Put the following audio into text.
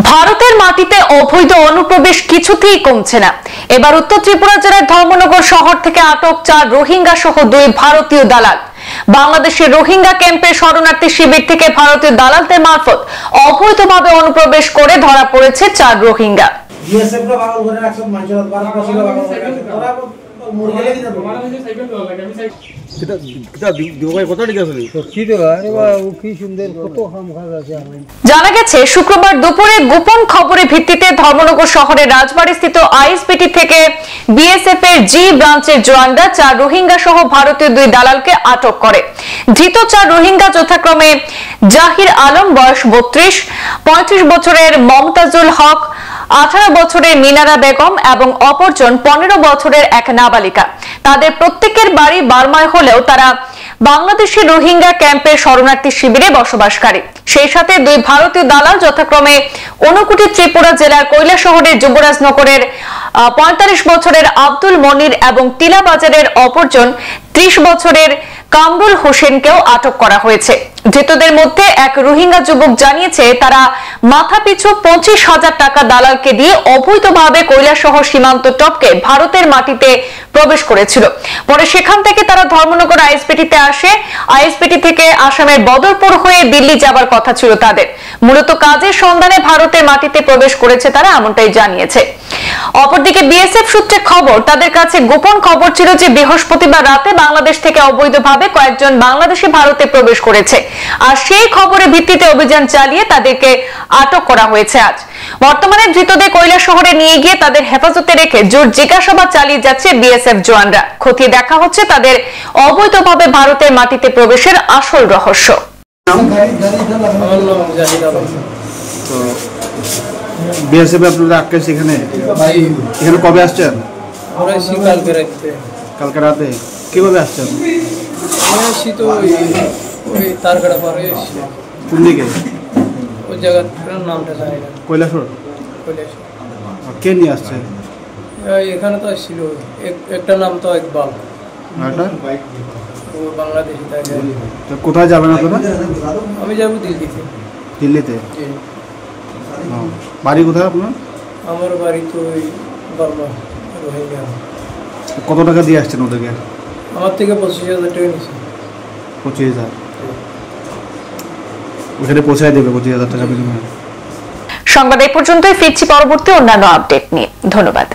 ভারতের মাটিতে অবৈধ অনুপ্রবেশ কিছুতেই কমছে না। এবার উত্তর ত্রিপুরা জেলার ধর্মনগর শহর থেকে আটক 4 রোহিঙ্গা সহ 2 ভারতীয় দালাল। বাংলাদেশের রোহিঙ্গা ক্যাম্পে শরণার্থী শিবির থেকে ভারতীয় দালালদের মারফত অবৈধভাবে অনুপ্রবেশ করে ধরা পড়েছে 4 রোহিঙ্গা। জানা গেছে শুক্রবার দুপুরে গোপন খবরের ভিত্তিতে ধর্মনগর শহরের রাজবাড়িস্থিত আইএসবিটি থেকে বিএসএফ এর জি ব্রাঞ্চের জওয়ানরা 4 রোহিঙ্গা সহ ভারতীয় 2 দালালকে আটক করে। ধৃত 4 রোহিঙ্গা যথাক্রমে জাহির আলম বয়স 32, 35 বছরের মমতাজুল হক, 18 বছরের মিনারা বেগম এবং অপরজন 15 বছরের এক নাবালিকা। তাদের প্রত্যেকের বাড়ি বার্মায় হলেও তারা বাংলাদেশের রোহিঙ্গা ক্যাম্পের শরণার্থী শিবিরে বসবাসকারী। সেই সাথে 2 ভারতীয় দালাল যথাক্রমে ঊনকোটি ত্রিপুরা জেলার কৈলাসহরের যুবরাজনগরের 45 বছরের আব্দুল মনির এবং টিলাবাজারের অপরজন 30 বছরের কামরুল হোসেনকেও আটক করা হয়েছে। ধৃতদের মধ্যে এক রোহিঙ্গা যুবক জানিয়েছে তারা মাথাপিছু 25,000 টাকা দালালকে দিয়ে অবৈধভাবে কৈলাসহর সীমান্ত টপকে ভারতের মাটিতে প্রবেশ করেছিল। পরে সেখান থেকে তারা ধর্মনগর আইএসবিটিতে আসে। আইএসবিটি থেকে আসামের বদরপুর হয়ে দিল্লি যাবার কথা ছিল তাদের। মূলত কাজের সন্ধানে ভারতের মাটিতে প্রবেশ করেছে তারা, এমনটাই জানিয়েছে। অপরদিকে বিএসএফ সূত্রে খবর, তাদের কাছে গোপন খবর ছিল যে বৃহস্পতিবার রাতে বাংলাদেশ থেকে অবৈধভাবে কয়েকজন বাংলাদেশি ভারতে প্রবেশ করেছে, আর সেই খবরের ভিত্তিতে অভিযান চালিয়ে তাদেরকে আটক করা হয়েছে আজ। বর্তমানে ধৃতদের কৈলাসহরে নিয়ে গিয়ে তাদের হেফাজতে রেখে জোর জিজ্ঞাসাবাদ চালিয়ে যাচ্ছে বিএসএফ জওয়ানরা। খতিয়ে দেখা হচ্ছে তাদের অবৈধভাবে ভারতের মাটিতে প্রবেশের আসল রহস্য। বিএসএফ আপনারা আটকে সেখানে এখানে কবে আসছেন? কালকে রাতে। কিভাবে আসছেন? কোন দিকে? ওই জায়গাটার নামটা জানি না। কৈলাসহর। কে নিয়ে আসছে? এখানে তো ছিল একটা নাম তো ইকবাল। ও বাংলাদেশি থাকে। কোথায় যাবেন আপনারা? আমি যাব দিল্লিতে। দিল্লিতে? বাড়ি কোথায় আপনার? আমার বাড়ি তো ওই বার্মা, রোহিঙ্গা। কত টাকা দিয়ে আসছেন ওদেরকে? আমার থেকে 25,000 টাকা নিয়েছে। 25,000? ওখানে পৌঁছায় দেবে 25,000 টাকা বিনিময়ে। সংবাদ এই পর্যন্তই, ফিরছি পরবর্তী অন্যান্য আপডেট নিয়ে। ধন্যবাদ।